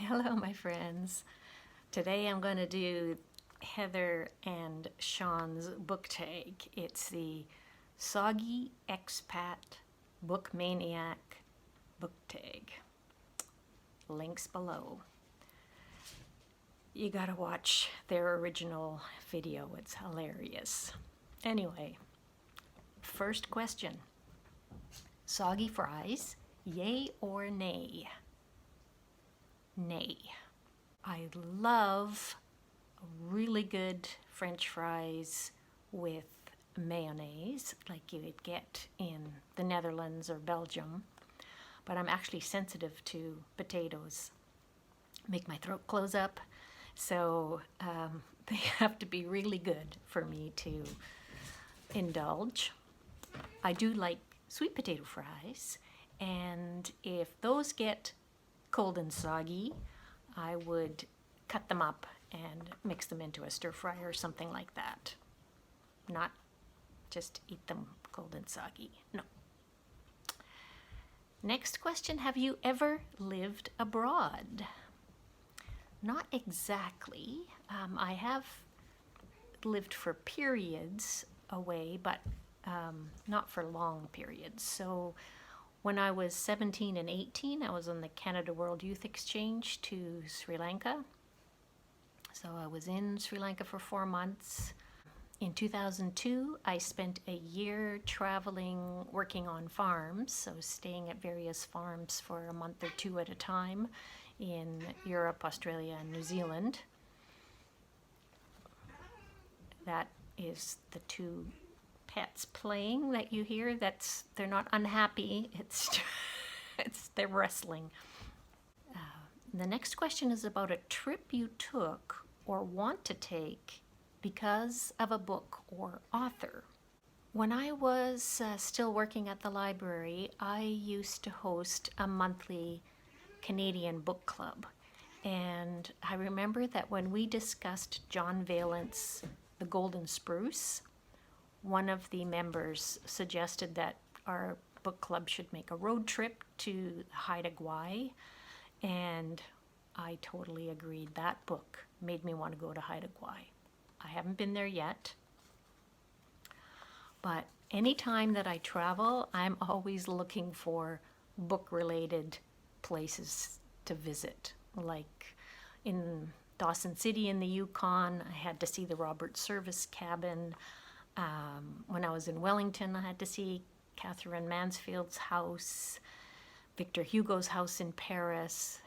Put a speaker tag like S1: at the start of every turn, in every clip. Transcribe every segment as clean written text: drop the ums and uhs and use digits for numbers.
S1: Hello, my friends. Today I'm going to do Heather and Sean's book tag. It's the Soggy Expat Book Maniac book tag. Links below. You gotta watch their original video, it's hilarious. Anyway, first question. Soggy fries, yay or nay? Nay. I love really good French fries with mayonnaise, like you would get in the Netherlands or Belgium, but I'm actually sensitive to potatoes. Make my throat close up, so they have to be really good for me to indulge. I do like sweet potato fries, and if those get cold and soggy, I would cut them up and mix them into a stir fry or something like that. Not just eat them cold and soggy, no. Next question, have you ever lived abroad? Not exactly. I have lived for periods away, but not for long periods. So when I was 17 and 18, I was on the Canada World Youth Exchange to Sri Lanka. So I was in Sri Lanka for 4 months. In 2002, I spent a year traveling, working on farms, so staying at various farms for a month or two at a time in Europe, Australia, and New Zealand. That is the two pets playing that you hear. They're not unhappy, it's they're wrestling. The next question is about a trip you took or want to take because of a book or author. When I was still working at the library, I used to host a monthly Canadian book club, and I remember that when we discussed John Valent's The Golden Spruce, one of the members suggested that our book club should make a road trip to Haida Gwaii, and I totally agreed. That book made me want to go to Haida Gwaii. I haven't been there yet, but anytime that I travel, I'm always looking for book-related places to visit. Like in Dawson City in the Yukon, I had to see the Robert Service cabin. When I was in Wellington, I had to see Catherine Mansfield's house, Victor Hugo's house in Paris,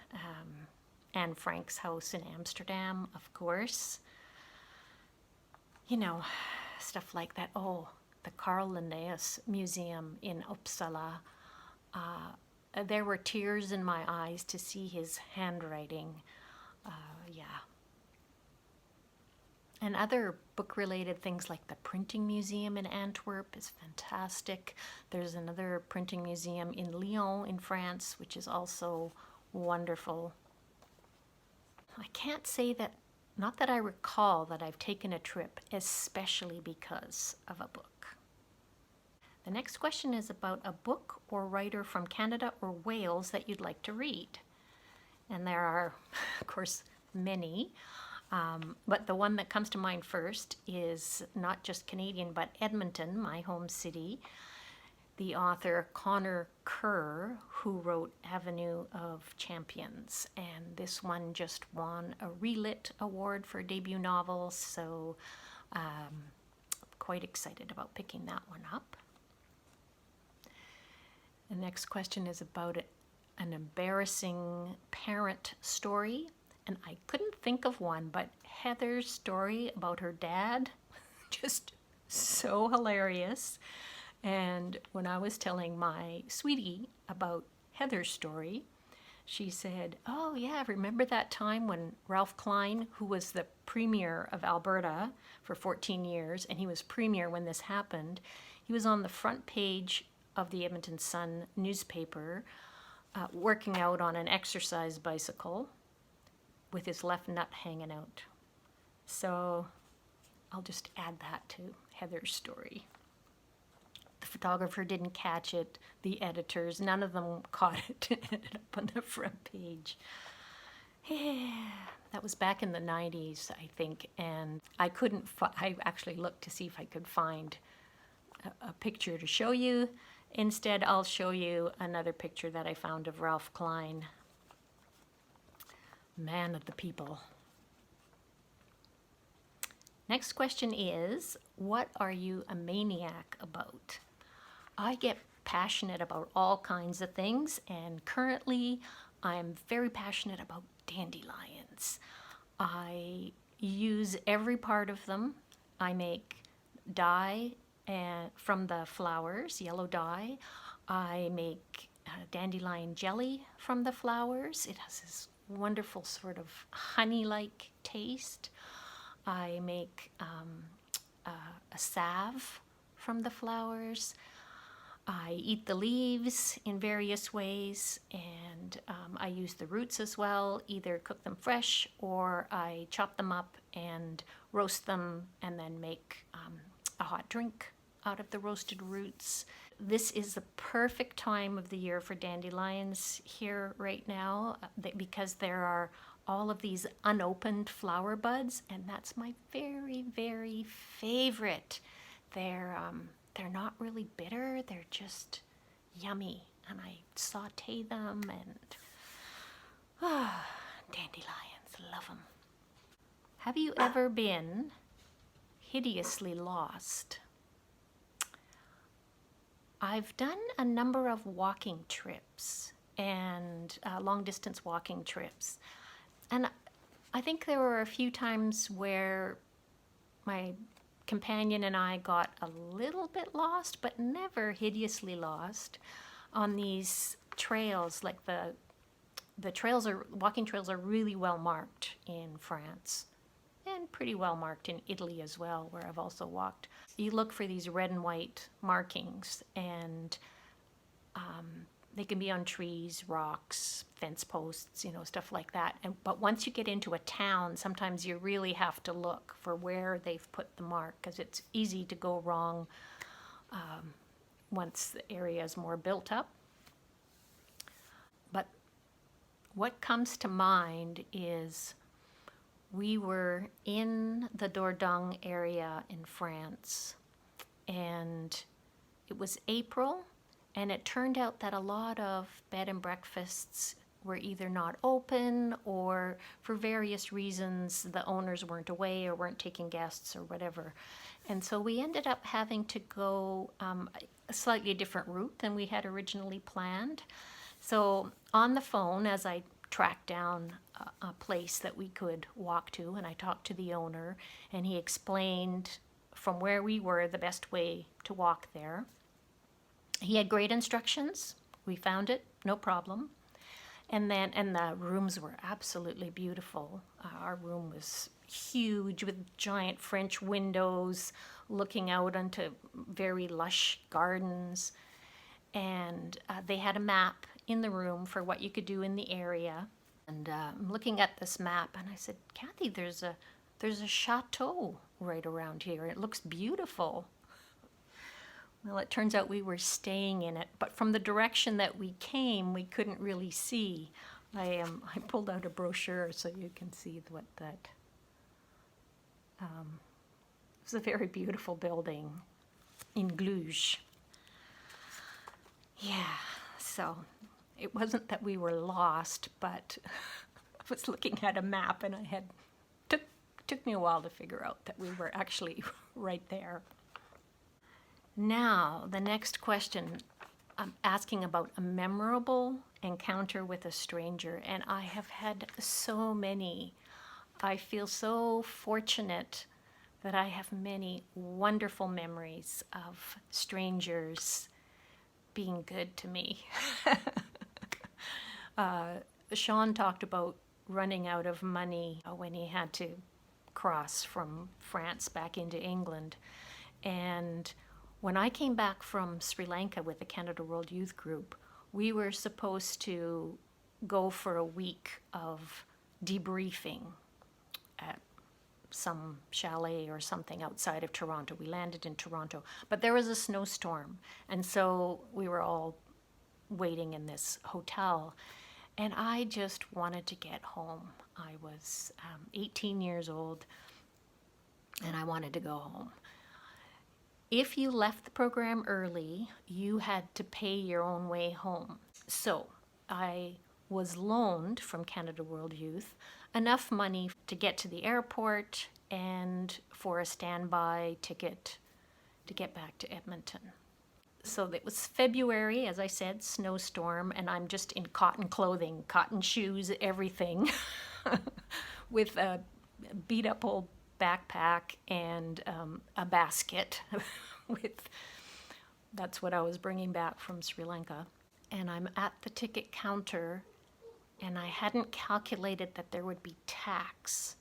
S1: Anne Frank's house in Amsterdam, of course. You know, stuff like that. Oh, the Carl Linnaeus Museum in Uppsala. There were tears in my eyes to see his handwriting. Yeah. And other book-related things like the Printing Museum in Antwerp is fantastic. There's another printing museum in Lyon in France, which is also wonderful. I can't say that, not that I recall that I've taken a trip especially because of a book. The next question is about a book or writer from Canada or Wales that you'd like to read. And there are, of course, many. But the one that comes to mind first is not just Canadian, but Edmonton, my home city. The author Connor Kerr, who wrote Avenue of Champions. And this one just won a Relit Award for debut novel, so quite excited about picking that one up. The next question is about an embarrassing parent story. And I couldn't think of one, but Heather's story about her dad, just so hilarious. And when I was telling my sweetie about Heather's story, she said, oh yeah, remember that time when Ralph Klein, who was the premier of Alberta for 14 years, and he was premier when this happened, he was on the front page of the Edmonton Sun newspaper working out on an exercise bicycle with his left nut hanging out. So I'll just add that to Heather's story. The photographer didn't catch it, the editors, none of them caught it. It ended up on the front page. That was back in the 90s, I think, and I actually looked to see if I could find a picture to show you. Instead, I'll show you another picture that I found of Ralph Klein, man of the people. Next question is, what are you a maniac about? I get passionate about all kinds of things, and currently I'm very passionate about dandelions. I use every part of them. I make dye from the flowers, yellow dye. I make dandelion jelly from the flowers. It has this wonderful sort of honey-like taste. I make a salve from the flowers. I eat the leaves in various ways, and I use the roots as well, either cook them fresh or I chop them up and roast them and then make a hot drink out of the roasted roots. This is the perfect time of the year for dandelions here right now because there are all of these unopened flower buds, and that's my very, very favorite. They're not really bitter, they're just yummy, and I saute them, and dandelions, love them. Have you ever been hideously lost? I've done a number of walking trips and long-distance walking trips, and I think there were a few times where my companion and I got a little bit lost, but never hideously lost on these trails. Like the trails walking trails are really well marked in France and pretty well marked in Italy as well, where I've also walked. You look for these red and white markings, and they can be on trees, rocks, fence posts, stuff like that. But once you get into a town, sometimes you really have to look for where they've put the mark, because it's easy to go wrong once the area is more built up. But what comes to mind is we were in the Dordogne area in France, and it was April. And it turned out that a lot of bed and breakfasts were either not open, or for various reasons the owners weren't away or weren't taking guests or whatever. And so we ended up having to go a slightly different route than we had originally planned. So on the phone, as I tracked down a place that we could walk to, and I talked to the owner, and he explained from where we were the best way to walk there. He had great instructions. We found it, no problem. And the rooms were absolutely beautiful. Our room was huge with giant French windows looking out onto very lush gardens. And they had a map in the room for what you could do in the area. And I'm looking at this map, and I said, Kathy, there's a chateau right around here. It looks beautiful. Well, it turns out we were staying in it, but from the direction that we came, we couldn't really see. I pulled out a brochure so you can see what that. It was a very beautiful building in Gluge. Yeah, so it wasn't that we were lost, but I was looking at a map, and took me a while to figure out that we were actually right there. Now, the next question, I'm asking about a memorable encounter with a stranger, and I have had so many. I feel so fortunate that I have many wonderful memories of strangers being good to me. Sean talked about running out of money when he had to cross from France back into England, and when I came back from Sri Lanka with the Canada World Youth Group, we were supposed to go for a week of debriefing at some chalet or something outside of Toronto. We landed in Toronto, but there was a snowstorm, and so we were all waiting in this hotel. And I just wanted to get home. I was 18 years old and I wanted to go home. If you left the program early, you had to pay your own way home. So I was loaned from Canada World Youth enough money to get to the airport and for a standby ticket to get back to Edmonton. So it was February, as I said, snowstorm, and I'm just in cotton clothing, cotton shoes, everything, with a beat up old backpack and a basket that's what I was bringing back from Sri Lanka. And I'm at the ticket counter, and I hadn't calculated that there would be tax.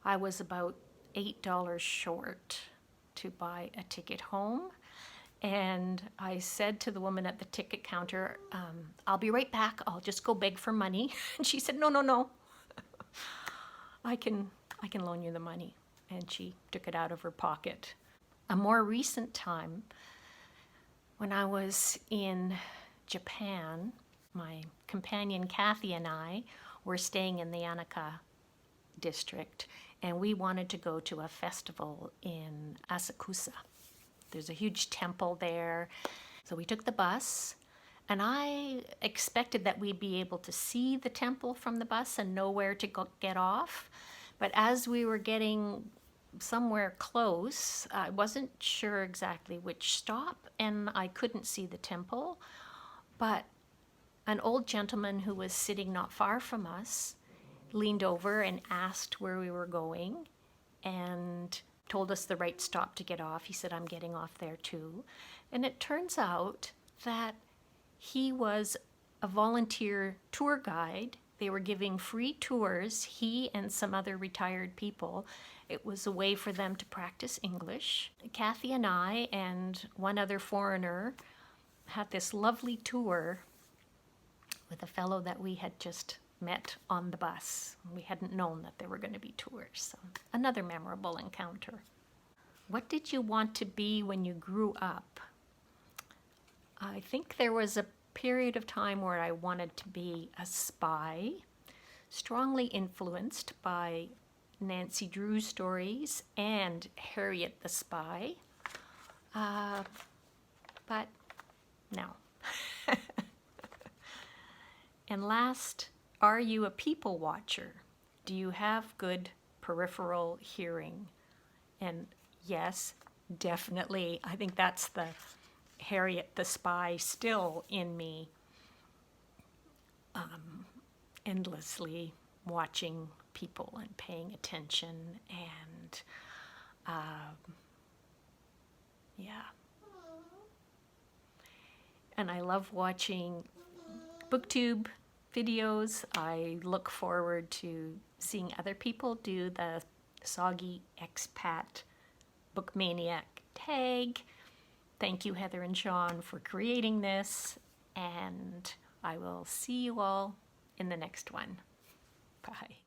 S1: I was about $8 short to buy a ticket home. And I said to the woman at the ticket counter, I'll be right back. I'll just go beg for money. And she said, no. I can loan you the money. And she took it out of her pocket. A more recent time, when I was in Japan, my companion Kathy and I were staying in the Anaka district, and we wanted to go to a festival in Asakusa. There's a huge temple there. So we took the bus, and I expected that we'd be able to see the temple from the bus and know where to get off. But as we were getting somewhere close, I wasn't sure exactly which stop, and I couldn't see the temple. But an old gentleman who was sitting not far from us leaned over and asked where we were going and told us the right stop to get off. He said, I'm getting off there too. And it turns out that he was a volunteer tour guide. They were giving free tours, he and some other retired people. It was a way for them to practice English. Kathy and I and one other foreigner had this lovely tour with a fellow that we had just met on the bus. We hadn't known that there were going to be tours. So another memorable encounter. What did you want to be when you grew up? I think there was a period of time where I wanted to be a spy, strongly influenced by Nancy Drew's stories and Harriet the Spy. But no. And last, are you a people watcher? Do you have good peripheral hearing? And yes, definitely. I think that's the Harriet the Spy still in me. Endlessly watching people and paying attention and yeah. And I love watching booktube videos. I look forward to seeing other people do the Soggy Expat Book Maniac tag. Thank you, Heather and Sean, for creating this, and I will see you all in the next one. Bye.